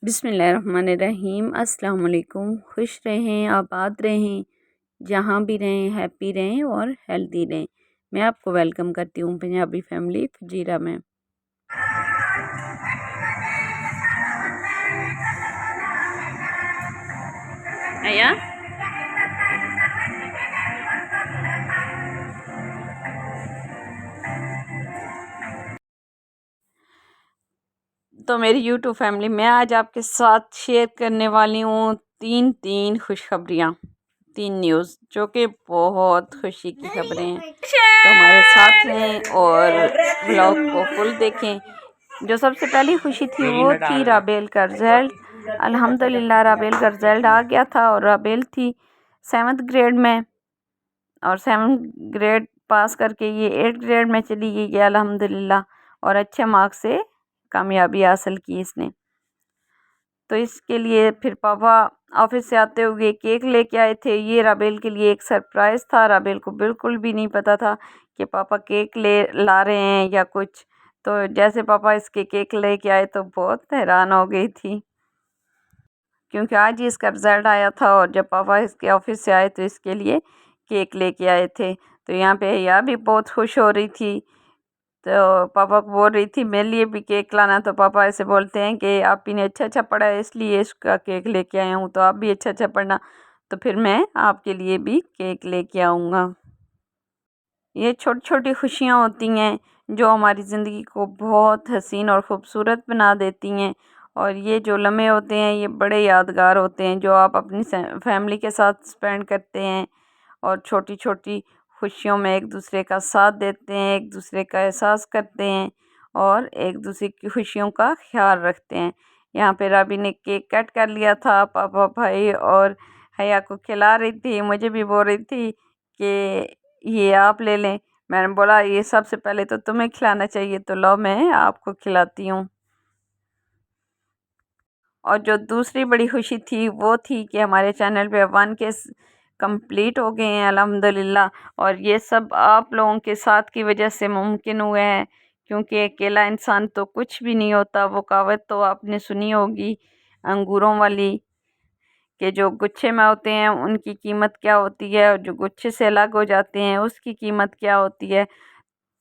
بسم اللہ الرحمن الرحیم۔ السلام علیکم۔ خوش رہیں، آباد رہیں، جہاں بھی رہیں، ہیپی رہیں اور ہیلدی رہیں۔ میں آپ کو ویلکم کرتی ہوں پنجابی فیملی فجیرہ میں۔ آیا تو میری یوٹیوب فیملی، میں آج آپ کے ساتھ شیئر کرنے والی ہوں تین خوشخبریاں، 3 نیوز جو کہ بہت خوشی کی خبریں ہیں۔ تو ہمارے ساتھ رہیں اور بلاگ کو فل دیکھیں۔ جو سب سے پہلی خوشی تھی وہ تھی رابیل کا رزلٹ۔ الحمدللہ رابیل کا رزلٹ آ گیا تھا اور رابیل تھی 7th گریڈ میں، اور 7th گریڈ پاس کر کے یہ 8th گریڈ میں چلی گئی ہے الحمدللہ، اور اچھے مارکس سے کامیابی حاصل کی اس نے۔ تو اس کے لیے پھر پاپا آفس سے آتے ہوئے کیک لے کے آئے تھے۔ یہ رابیل کے لیے ایک سرپرائز تھا، رابیل کو بالکل بھی نہیں پتا تھا کہ پاپا کیک لا رہے ہیں یا کچھ۔ تو جیسے پاپا اس کے کیک لے کے آئے تو بہت حیران ہو گئی تھی، کیونکہ آج ہی اس کا رزلٹ آیا تھا، اور جب پاپا اس کے آفس سے آئے تو اس کے لیے کیک لے کے آئے تھے۔ تو یہاں پہ حیا بھی بہت خوش ہو رہی تھی، تو پاپا کو بول رہی تھی میرے لیے بھی کیک لانا۔ تو پاپا ایسے بولتے ہیں کہ آپ ہی نے اچھا پڑھا ہے اس لیے اس کا کیک لے کے آیا ہوں، تو آپ بھی اچھا پڑھنا تو پھر میں آپ کے لیے بھی کیک لے کے آؤں گا۔ یہ چھوٹی خوشیاں ہوتی ہیں جو ہماری زندگی کو بہت حسین اور خوبصورت بنا دیتی ہیں، اور یہ جو لمحے ہوتے ہیں یہ بڑے یادگار ہوتے ہیں جو آپ اپنی فیملی کے ساتھ سپینڈ کرتے ہیں، اور چھوٹی خوشیوں میں ایک دوسرے کا ساتھ دیتے ہیں، ایک دوسرے کا احساس کرتے ہیں، اور ایک دوسرے کی خوشیوں کا خیال رکھتے ہیں۔ یہاں پہ رابی نے کیک کٹ کر لیا تھا، پاپا بھائی اور حیا کو کھلا رہی تھی، مجھے بھی بول رہی تھی کہ یہ آپ لے لیں۔ میں نے بولا یہ سب سے پہلے تو تمہیں کھلانا چاہیے، تو لو میں آپ کو کھلاتی ہوں۔ اور جو دوسری بڑی خوشی تھی وہ تھی کہ ہمارے چینل پہ 1K کمپلیٹ ہو گئے ہیں الحمدللہ، اور یہ سب آپ لوگوں کے ساتھ کی وجہ سے ممکن ہوئے ہیں، کیونکہ اکیلا انسان تو کچھ بھی نہیں ہوتا۔ وہ کہاوت تو آپ نے سنی ہوگی انگوروں والی، کہ جو گچھے میں ہوتے ہیں ان کی قیمت کیا ہوتی ہے، اور جو گچھے سے الگ ہو جاتے ہیں اس کی قیمت کیا ہوتی ہے۔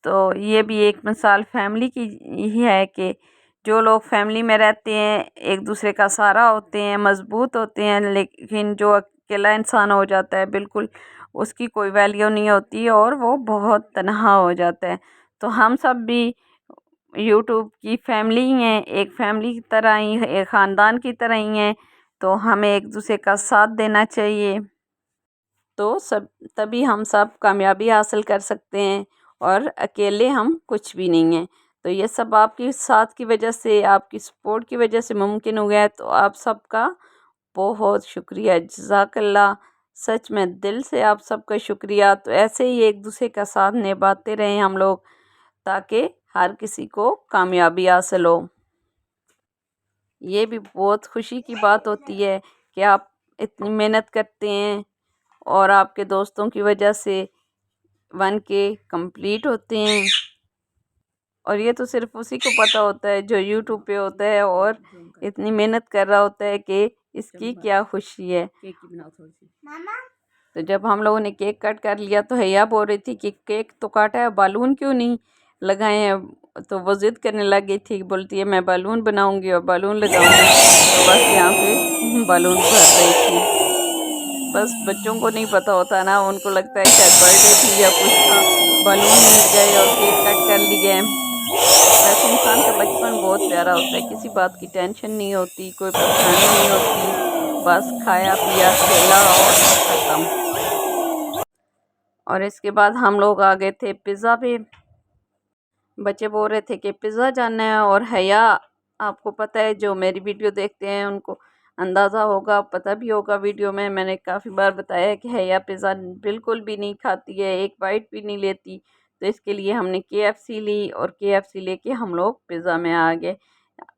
تو یہ بھی ایک مثال فیملی کی ہی ہے کہ جو لوگ فیملی میں رہتے ہیں ایک دوسرے کا سہارا ہوتے ہیں، مضبوط ہوتے ہیں، لیکن جو اکیلا انسان ہو جاتا ہے بالکل اس کی کوئی ویلیو نہیں ہوتی اور وہ بہت تنہا ہو جاتا ہے۔ تو ہم سب بھی یوٹیوب کی فیملی ہی ہیں، ایک فیملی کی طرح ہی، ایک خاندان کی طرح ہی ہیں، تو ہمیں ایک دوسرے کا ساتھ دینا چاہیے، تو تبھی ہم سب کامیابی حاصل کر سکتے ہیں، اور اکیلے ہم کچھ بھی نہیں ہیں۔ تو یہ سب آپ کی ساتھ کی وجہ سے، آپ کی سپورٹ کی وجہ سے ممکن ہو گیا ہے، تو آپ سب کا بہت شکریہ، جزاک اللہ۔ سچ میں دل سے آپ سب کا شکریہ۔ تو ایسے ہی ایک دوسرے کا ساتھ نبھاتے رہیں ہم لوگ، تاکہ ہر کسی کو کامیابی حاصل ہو۔ یہ بھی بہت خوشی کی بات ہوتی ہے کہ آپ اتنی محنت کرتے ہیں، اور آپ کے دوستوں کی وجہ سے 1K کمپلیٹ ہوتے ہیں، اور یہ تو صرف اسی کو پتہ ہوتا ہے جو یوٹیوب پہ ہوتا ہے اور اتنی محنت کر رہا ہوتا ہے کہ اس کی کیا خوشی ہے۔ تو جب ہم لوگوں نے کیک کٹ کر لیا تو حیا بول رہی تھی کہ کیک تو کاٹا ہے، بالون کیوں نہیں لگائے ہیں؟ تو وہ ضد کرنے لگ گئی تھی، بولتی ہے میں بالون بناؤں گی اور بالون لگاؤں گی۔ تو بس یہاں پہ بالون بھر رہی تھی۔ بس بچوں کو نہیں پتہ ہوتا نا، ان کو لگتا ہے شاید برتھ ڈے تھی یا کچھ تھا، بالون مل گئے اور کیک کٹ کر لیے۔ ویسے انسان کا بچپن بہت پیارا ہوتا ہے، کسی بات کی ٹینشن نہیں ہوتی، کوئی پریشانی نہیں ہوتی، بس کھایا پیا کھیلا اور ختم۔ اور اس کے بعد ہم لوگ آ گئے تھے پیزا پہ۔ بچے بول رہے تھے کہ پیزا جانا ہے، اور حیا آپ کو پتہ ہے جو میری ویڈیو دیکھتے ہیں ان کو اندازہ ہوگا، پتہ بھی ہوگا، ویڈیو میں نے کافی بار بتایا ہے کہ حیا پیزا بالکل بھی نہیں کھاتی ہے، ایک بائٹ بھی نہیں لیتی۔ تو اس کے لیے ہم نے KFC لی، اور KFC لے کے ہم لوگ پیزا میں آ گئے۔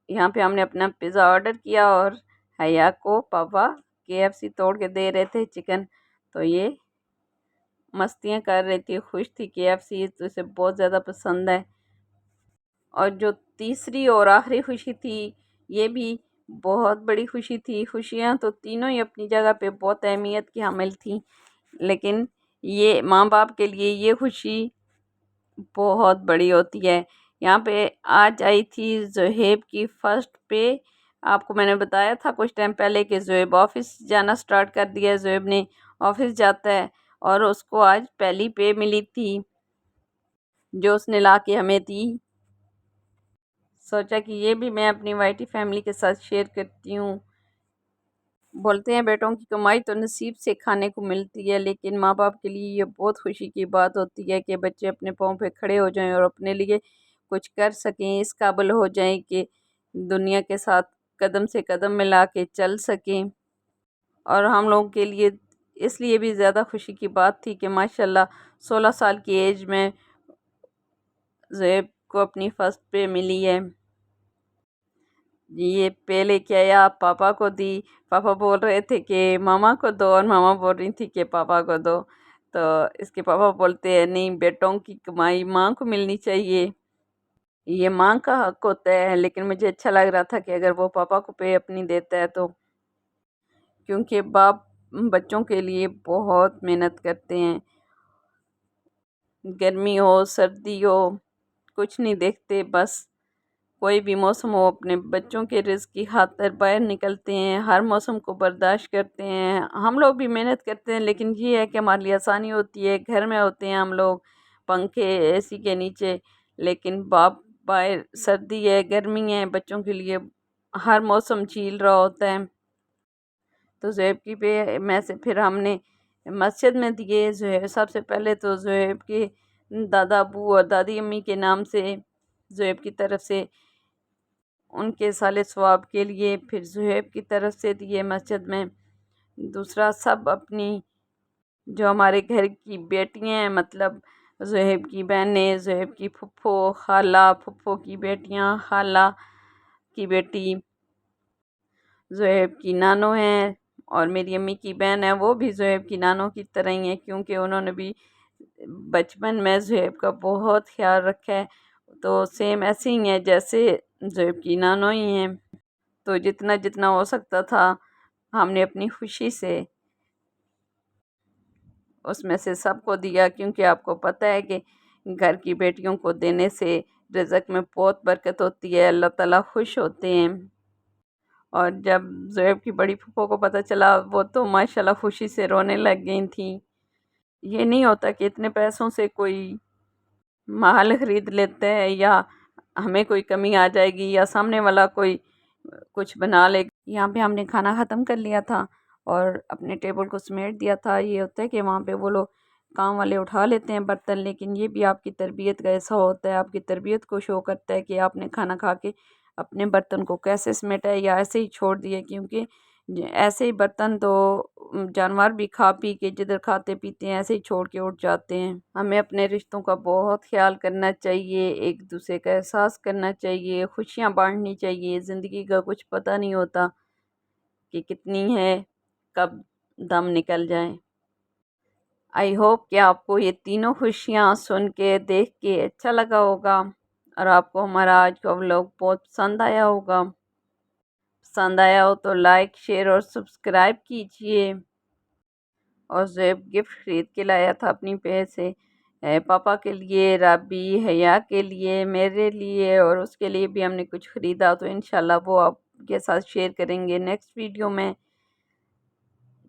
یہاں پہ ہم نے اپنا پیزا آرڈر کیا، اور حیا کو پاپا KFC توڑ کے دے رہے تھے چکن، تو یہ مستیاں کر رہی تھی، خوش تھی۔ KFC تو اسے بہت زیادہ پسند ہے۔ اور جو تیسری اور آخری خوشی تھی یہ بھی بہت بڑی خوشی تھی۔ خوشیاں تو تینوں ہی اپنی جگہ پہ بہت اہمیت کی حامل تھیں، لیکن یہ ماں باپ کے لیے یہ خوشی بہت بڑی ہوتی ہے۔ یہاں پہ آج آئی تھی زہیب کی فرسٹ پہ۔ آپ کو میں نے بتایا تھا کچھ ٹائم پہلے کہ زہیب آفس جانا سٹارٹ کر دیا ہے، زہیب نے آفس جاتا ہے، اور اس کو آج پہلی پے ملی تھی جو اس نے لا کے ہمیں دی۔ سوچا کہ یہ بھی میں اپنی وائی ٹی فیملی کے ساتھ شیئر کرتی ہوں۔ بولتے ہیں بیٹوں کی کمائی تو نصیب سے کھانے کو ملتی ہے، لیکن ماں باپ کے لیے یہ بہت خوشی کی بات ہوتی ہے کہ بچے اپنے پاؤں پہ کھڑے ہو جائیں اور اپنے لیے کچھ کر سکیں، اس قابل ہو جائیں کہ دنیا کے ساتھ قدم سے قدم ملا کے چل سکیں۔ اور ہم لوگوں کے لیے اس لیے بھی زیادہ خوشی کی بات تھی کہ ماشاءاللہ 16 سال کی ایج میں زیب کو اپنی فرسٹ پے ملی ہے۔ یہ پے لے کے آیا، پاپا کو دی۔ پاپا بول رہے تھے کہ ماما کو دو، اور ماما بول رہی تھی کہ پاپا کو دو، تو اس کے پاپا بولتے ہیں نہیں، بیٹوں کی کمائی ماں کو ملنی چاہیے، یہ ماں کا حق ہوتا ہے۔ لیکن مجھے اچھا لگ رہا تھا کہ اگر وہ پاپا کو پے اپنی دیتا ہے تو، کیونکہ باپ بچوں کے لیے بہت محنت کرتے ہیں، گرمی ہو سردی ہو کچھ نہیں دیکھتے، بس کوئی بھی موسم ہو اپنے بچوں کے رزق کی خاطر باہر نکلتے ہیں، ہر موسم کو برداشت کرتے ہیں۔ ہم لوگ بھی محنت کرتے ہیں، لیکن یہ ہے کہ ہمارے لیے آسانی ہوتی ہے، گھر میں ہوتے ہیں ہم لوگ پنکھے اے سی کے نیچے، لیکن باپ باہر سردی ہے گرمی ہے بچوں کے لیے ہر موسم جھیل رہا ہوتا ہے۔ تو زہیب کی پہ میں سے پھر ہم نے مسجد میں دیے۔ زہیب سب سے پہلے تو زہیب کے دادا ابو اور دادی امی کے نام سے زہیب کی طرف سے ان کے صالح ثواب کے لیے، پھر زہیب کی طرف سے دیے مسجد میں۔ دوسرا سب اپنی جو ہمارے گھر کی بیٹیاں ہیں، مطلب زہیب کی بہنیں، زہیب کی پھپھو خالہ، پھپھو کی بیٹیاں، خالہ کی بیٹی، زہیب کی نانو ہیں، اور میری امی کی بہن ہے وہ بھی زہیب کی نانو کی طرح ہی ہے، کیونکہ انہوں نے بھی بچپن میں زہیب کا بہت خیال رکھا ہے، تو سیم ایسے ہی ہیں جیسے زہیب کی نانو ہی ہیں۔ تو جتنا جتنا ہو سکتا تھا ہم نے اپنی خوشی سے اس میں سے سب کو دیا، کیونکہ آپ کو پتہ ہے کہ گھر کی بیٹیوں کو دینے سے رزق میں بہت برکت ہوتی ہے، اللہ تعالیٰ خوش ہوتے ہیں۔ اور جب زہیب کی بڑی پھپھو کو پتہ چلا، وہ تو ماشاءاللہ خوشی سے رونے لگ گئی تھیں۔ یہ نہیں ہوتا کہ اتنے پیسوں سے کوئی محل خرید لیتا ہے یا ہمیں کوئی کمی آ جائے گی یا سامنے والا کوئی کچھ بنا لے گا۔ یہاں پہ ہم نے کھانا ختم کر لیا تھا اور اپنے ٹیبل کو سمیٹ دیا تھا۔ یہ ہوتا ہے کہ وہاں پہ وہ لوگ کام والے اٹھا لیتے ہیں برتن، لیکن یہ بھی آپ کی تربیت کا ایسا ہوتا ہے، آپ کی تربیت کو شو کرتا ہے کہ آپ نے کھانا کھا کے اپنے برتن کو کیسے سمیٹا ہے یا ایسے ہی چھوڑ دیے، کیونکہ ایسے ہی برتن تو جانور بھی کھا پی کے جدھر کھاتے پیتے ہیں ایسے ہی چھوڑ کے اٹھ جاتے ہیں۔ ہمیں اپنے رشتوں کا بہت خیال کرنا چاہیے، ایک دوسرے کا احساس کرنا چاہیے، خوشیاں بانٹنی چاہیے۔ زندگی کا کچھ پتہ نہیں ہوتا کہ کتنی ہے، کب دم نکل جائیں۔ آئی ہوپ کہ آپ کو یہ تینوں خوشیاں سن کے دیکھ کے اچھا لگا ہوگا، اور آپ کو ہمارا آج کا ولاگ بہت پسند آیا ہوگا۔ پسند آیا ہو تو لائک، شیئر اور سبسکرائب کیجئے۔ اور زہیب گفٹ خرید کے لایا تھا اپنی پیسے، پاپا کے لیے، رابی، حیا کے لیے، میرے لیے، اور اس کے لیے بھی ہم نے کچھ خریدا، تو انشاءاللہ وہ آپ کے ساتھ شیئر کریں گے نیکسٹ ویڈیو میں۔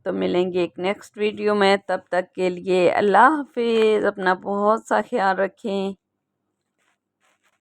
تو ملیں گے ایک نیکسٹ ویڈیو میں، تب تک کے لیے اللہ حافظ، اپنا بہت سا خیال رکھیں۔